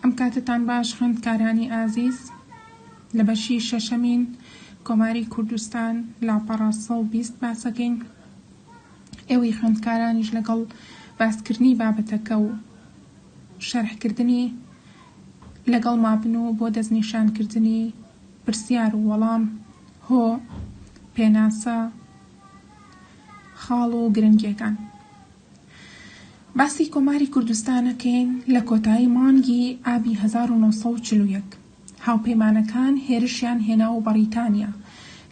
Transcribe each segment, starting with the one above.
ئەم کاتتان باش خوێندکارانی ئازیز لە بەشی شەشەمین کۆماری کوردستان لاپەڕە 120 باسەکەین. ئێوەی خوێندکارانیش لەگەڵ باسکردنی بابەتەکە و شەرحکردنی لەگەڵ مابن و بۆ دەستنیشانکردنی پرسیار و وەڵام هۆ پێناسە خاڵ و گرنگیەکان. باسی کۆماری کوردستانەکەین لە کۆتایی مانگی ئابی 1940 هاوپەیمانەکان هێرشیان هێنا و بەریتانیا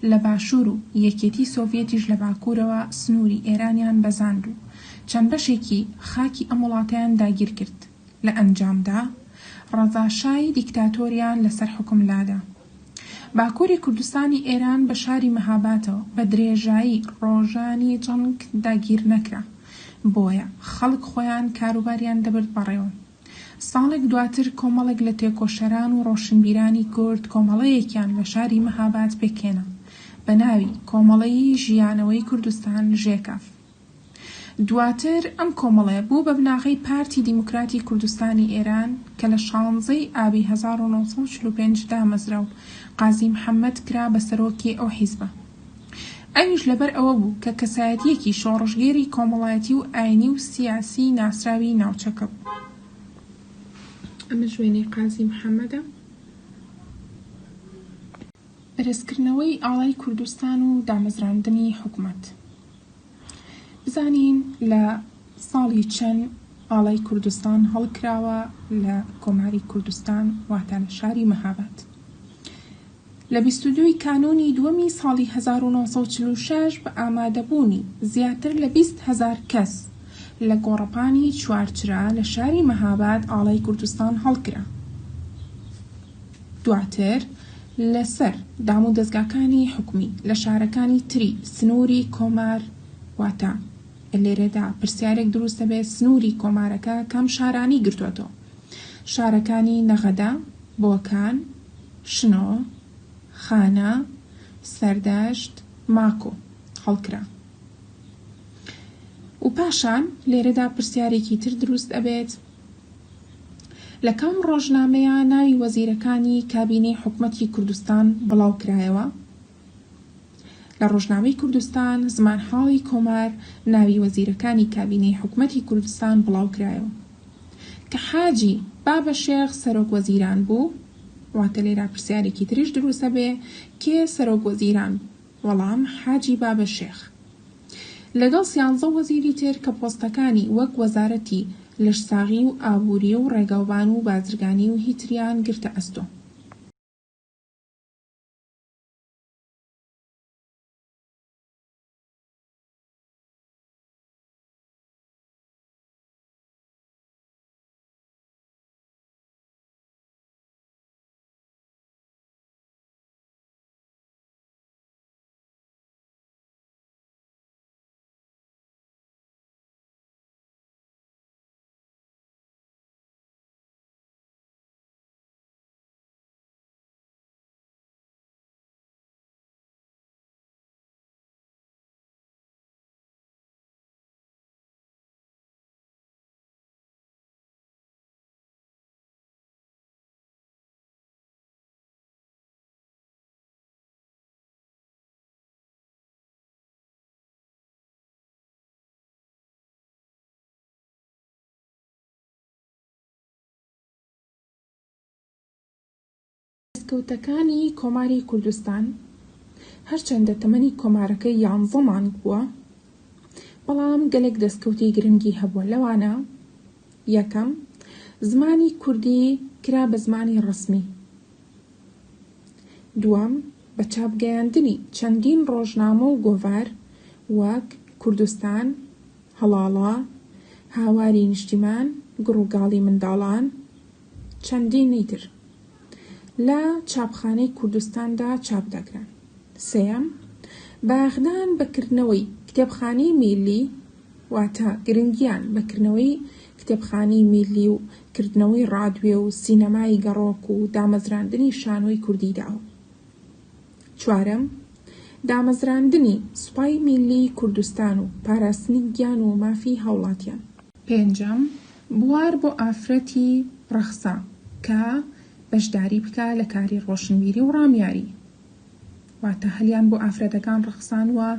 لە باشوور و یەکێتی سۆڤێتیش لە باکوورەوە سنووری ئێرانیان بەزاند و چەند بەشێکی خاکی ئەم وڵاتیان داگیر کرد. لە ئەنجامدا ڕەزاشای دیکتاتۆریان لەسەر حکم لادا. باکووری کوردستانی ئێران بە شاری مەهاباتەوە بە درێژایی ڕۆژانی جەنگ داگیر نەکرا، بۆیە خەڵک خۆیان کاروباریان دەبرد بەڕێوە. ساڵێک دواتر کۆمەڵێک لە تێکۆشەران و ڕۆشنبیرانی کورد کۆمەڵەیەکیان لە شاری مەهابات پێکێنا بە ناوی کۆمەڵەی ژیانەوەی کوردستان ژێکاف. دواتر ئەم کۆمەڵەیە بوو بە بناغەی پارتی دیموکراتی کوردستانی ئێران کە لە 16 ئابی 1945 دامەزرا و قازی محەممەد کرا بە سەرۆکی ئەو حیزبە. ئەویش لەبەر ئەوە بوو کە کەسایەتیەکی شۆڕژگێری کۆمەڵایەتی و ئاینی و سیاسی ناسراوی ناوچەکە بوو. ئەمە ژوێنەی قازی محەممەدە. بەرزکردنەوەی ئاڵای کوردستان و دامەزراندنی حکوومەت. بزانین لە ساڵی چەند ئاڵای کوردستان هەڵکراوە لە کۆماری کوردستان واتە لە شاری مەهابات. لە 22 کانۆنی دووەمی ساڵی 1946 بە ئامادەبوونی زیاتر لە 20,000 کەس لە گۆڕەپانی چوارچرا لە شاری مەهابات ئاڵای کوردستان هەڵکرا. دواتر لەسەر دام و دەستگاکانی حکومی لە شارەکانی تری سنووری کۆمار واتە لێرەدا پرسیارێک دروست دەبێت سنووری کۆمارەکە کەم شارانی گرتوێتەوە. شارەکانی نەغەدا، بۆکان، شنۆ، خانە، سەردەشت، ماکۆ هەڵکرا. و پاشان لێرەدا پرسیارێکی تر دروست ئەبێت لە کام ڕۆژنامەیە ناوی وەزیرەکانی کابینەی حکوومەتی کوردستان بڵاو کرایەوە. لە ڕۆژنامەی کوردستان زمانحاڵی کۆمار ناوی وەزیرەکانی کابینەی حکوومەتی کوردستان بڵاو کرایەوە کە حاجی بابەشێخ سەرۆک وەزیران بوو. واتە لێرا پرسیارێکی تریش دروستە بێ کێ سەرۆک وەزیران؟ وەڵام حاجی بابەشێخ لەگەڵ 13 وەزیری تر کە پۆستەکانی وەک وەزارەتی لەشساغی و ئابووری و ڕێگاوبان و بازرگانی و هیتریان گرتە ئەستۆ. دەستکەوتەکانی کۆماری کوردستان هەرچەندە تەمەنی کۆمارەکەی 11 مانگ بووە، بەڵام گەلێک دەستکەوتی گرنگی هەبووە. لەوانە یەکەم زمانی کوردی کرا بە زمانی ڕسمی. دووەم بە چاپگەیاندنی چەندین ڕۆژنامە و گۆڤار وەک کوردستان، هەڵاڵە، هاواری نیشتیمان، گڕووگاڵی منداڵان چەندینی تر لە چاپخانەی کوردستاندا چاپ دەکران. سێەم باغدان بەکردنەوەی کتێبخانەی میلی واتە گرنگیان بەکردنەوەی کتێبخانەی میلی و کردنەوەی ڕادیۆ و سینەمای گەڕۆک و دامەزراندنی شانۆی کوردی داوە. چوارەم دامەزراندنی سوپای میلی کوردستان و پاراستنی گیان و مافی هاوڵاتیان. پێنجەم بوار بۆ ئافرەتی ڕەخسا کە بەشداری بکە لە کاری ڕۆشنبیری و ڕامیاری، واتە هەلیان بۆ ئافرەتەکان ڕەخسانوە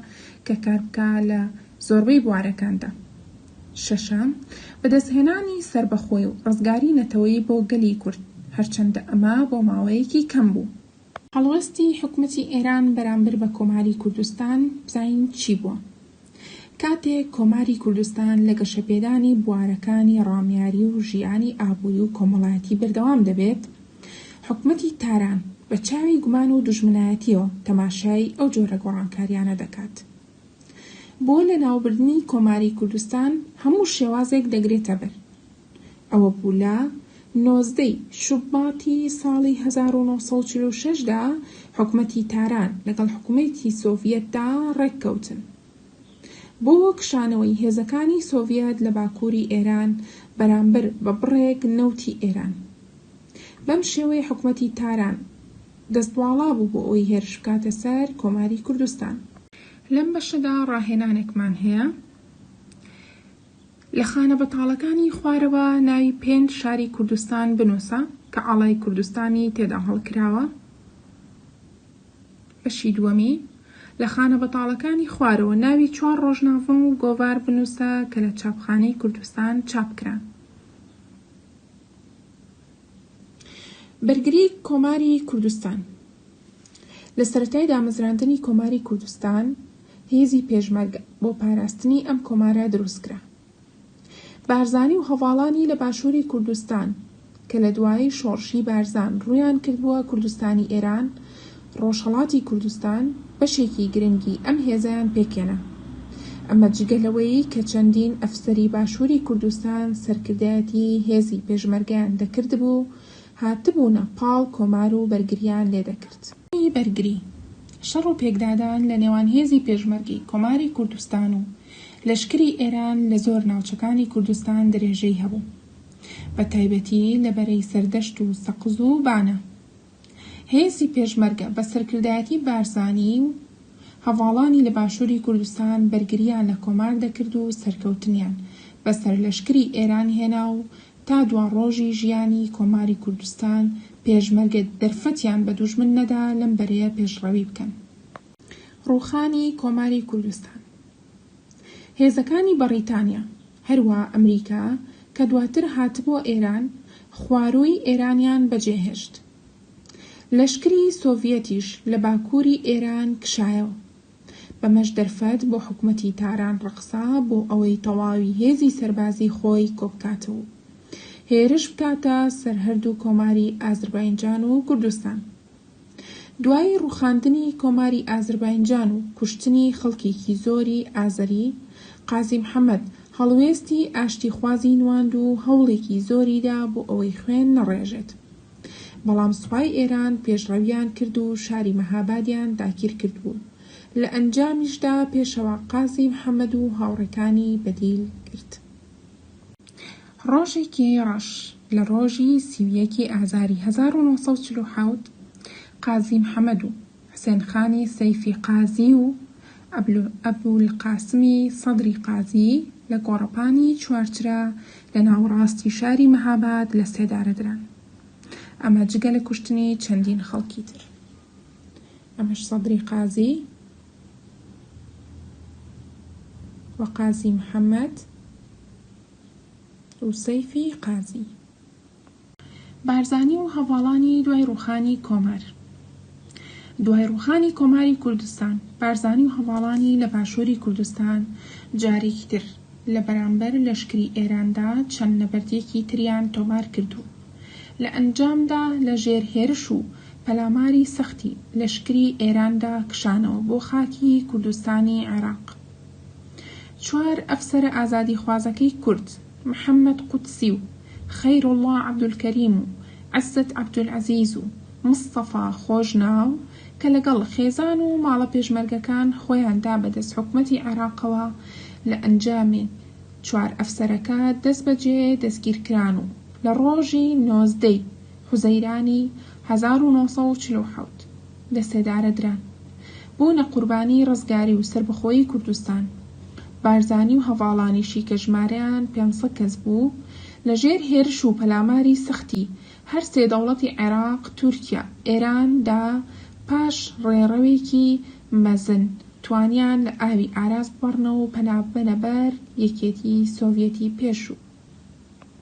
کە کار بکە لە زۆربەی بوارەکاندا. شەشەم، بەدەستهێنانی سربەخۆی و ڕزگاری نەتەوەیی بۆ گەلی کورد، هەرچەندە ئەمە بۆ ماوەیەکی کەم بوو. هەڵوەستی حکومەتی ئێران بەرامبەر بە کۆماری کوردستان بزانین چی بووە. کاتێک کۆماری کوردستان لە گەشەپێدانی بوارەکانی ڕامیاری و ژیانی ئابووری و کۆمەڵایەتی بەردەوام دەبێت، حکومەتی تاران بە چاوی گومان و دوژمنایەتیەوە تەماشای ئەو جۆرە گۆڕانکاریانە دەکات. بۆ لە ناوبردنی کۆماری کوردستان هەموو شێوازێک دەگرێتە بەر. ئەوە بوو لە 19 شوباتی ساڵی 1946دا حکومەتی تاران لەگەڵ حکومەتی سۆڤیەتدا ڕێککەوتن بۆ کشانەوەی هێزەکانی سۆڤیەت لە باکووری ئێران بەرامبەر بە بڕێک نەوتی ئێران. بەم شێوەیە حکومەتی تاران دەستواڵا بوو بۆ ئەوەی هێرش بکاتە سەر کۆماری کوردستان. لەم بەشەدا ڕاهێنانێکمان هەیە. لە خانە بەتاڵەکانی خوارەوە ناوی 5 شاری کوردستان بنووسە کە ئاڵای کوردستانی تێدا هەڵکراوە. بەشی دووەمی، لە خانە بەتاڵەکانی خوارەوە ناوی 4 ڕۆژناوە و گۆڤار بنووسە کە لە چاپخانەی کوردستان چاپکران. بەرگری کۆماری کوردستان. لە سەرەتای دامەزراندنی کۆماری کوردستان هێزی پێشمەرگە بۆ پاراستنی ئەم کۆمارە دروستکرا. بارزانی و هەواڵانی لە باشووری کوردستان کە لە دوای شۆڕشی بارزان ڕوویان کردبووە کوردستانی ئێران، ڕۆژهەڵاتی کوردستان بەشێکی گرنگی ئەم هێزەیان پێکێنا. ئەمە جگەلەوەی کە چەندین ئەفسەری باشووری کوردستان سەرکردایەتی هێزی پێشمەرگەیان دەکردبوو، هاتبوونە پاڵ کۆمار و بەرگریان لێدەکرد. بەرگری شەڕ و پێکدادان لە نێوان هێزی پێشمەرگی کۆماری کوردستان و لەشکری ئێران لە زۆر ناوچەکانی کوردستان درێژەی هەبوو، بە تایبەتی لە بەرەی سەردەشت و سەقز و بانە. هێزی پێشمەرگە بە سەرکردایەتی بارزانی و هەواڵانی لە باشووری کوردستان بەرگریان لە کۆمار دەکرد و سەرکەوتنیان بەسەر لەشکری ئێران هێنا و تا 2 ڕۆژی ژیانی کۆماری کوردستان پێشمەرگە دەرفەتیان بە دوژمن نەدا لەم بەرەیە پێشڕەوی بکەن. ڕووخانی کۆماری کوردستان. هێزەکانی بەریتانیا هەروە ئەمریکا کە دواتر هاتبووە ئێران خوارووی ئێرانیان بەجێهێشت. لەشکری سۆڤیەتیش لە باکووری ئێران کشایەوە. بەمەش دەرفەت بۆ حکومەتی تاران ڕەقسا بۆ ئەوەی تەواوی هێزی سەربازی خۆی کۆبکاتەوە، هێرش بکاتە سەر هەردوو کۆماری ئازەربایجان و کوردستان. دوای ڕووخاندنی کۆماری ئازەربایجان و کوشتنی خەڵکێکی زۆری ئازەری، قازی محەممەد هەڵوێستی ئاشتیخوازی نواند و هەوڵێکی زۆریدا بۆ ئەوەی خوێن نەڕێژێت. بەڵام سوپای ئێران پێشڕەویان کرد و شاری مەهابادیان داگیر کردبوو. لە ئەنجامیشدا پێشەوە قازی محەممەد و هاوڕێکانی بەدیل کرد. ڕۆژێکی ڕەش لە ڕۆژی 31 ئازاری 1947 قازی محەممەد و حسێنخانی سەیفی قازی و ئەبولقاسمی سەدری قازی لە گۆڕەپانی چوارچرا لە ناوەڕاستی شاری مەهاباد لە سێدارە دران. ئەمە جگە لە کوشتنی چەندین خەڵکی تر. ئەمەش سەدری قازی و قازی محەممەد و سەیفی قازی. بارزانی و هەواڵانی دوای ڕووخانی کۆمار. دوای ڕووخانی کۆماری کوردستان، بارزانی و هەواڵانی لە باشووری کوردستان جارێکی تر لە بەرامبەر لەشکری ئێراندا چەند نەبەردێکی تریان تۆمار کردو. لە ئەنجامدا لە ژێر هێرش و پەلاماری سەختی لەشکری ئێراندا کشانەوە بۆ خاکی کوردستانی عێراق. 4 ئەفسەرە ئازادی خوازەکەی کورد، محەممەد قودسی و خەیرۆڵڵا عەبدولکەریم و عەزەت عەبدولعەزیز و مستەفا خۆشناو کە لەگەڵ خێزان و ماڵە پێشمەرگەکان خۆیاندا بەدەست حکومەتی عێراقەوە لە ئەنجامی 4 ئەفسەرەکە دەست بەجێ دەستگیرکران و لە ڕۆژی 19 حوزەیرانی 1947 لە سێدارە دران. بوونە قوربانی ڕزگاری و سربەخۆیی کوردستان. بارزانی و هەواڵانیشی کە ژمارەیان 500 کەس بوو لە ژێر هێرش و پەلاماری سەختی هەر سێ دەوڵەتی عێراق، تورکیا، ئێران دا پاش ڕێڕەوێکی مەزن توانیان لە ئاوی ئاراس ببەڕنەوە و پەناببنە بەر یەکێتی سۆڤیەتی پێشوو.